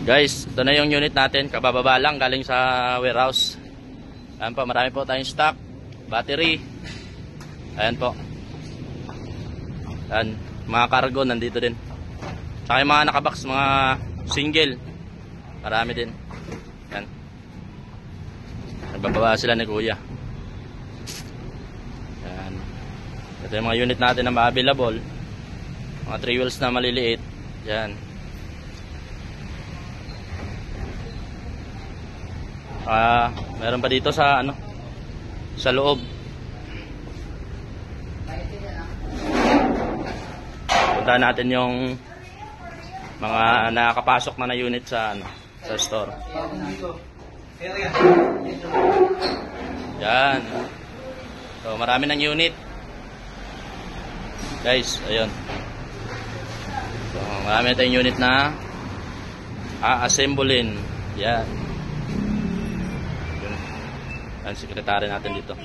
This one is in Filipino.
Guys, ito na yung unit natin. Kabababa lang galing sa warehouse. Ayan po, marami po tayong stock. Battery. Ayan po. Ayan, mga cargo nandito din. Tsaka yung mga nakabox, mga single. Marami din. Ayan. Nagbababa sila ni Kuya. Ayan. Ito yung mga unit natin na ma-available. Mga 3 wheels na maliliit. Ayan. Meron pa dito sa sa loob. Punta natin yung mga nakakapasok na unit sa sa store. Yan. So marami ng unit. Guys, ayun. So marami tayong unit na a-assemblein. Yan. Ang sekretary natin dito.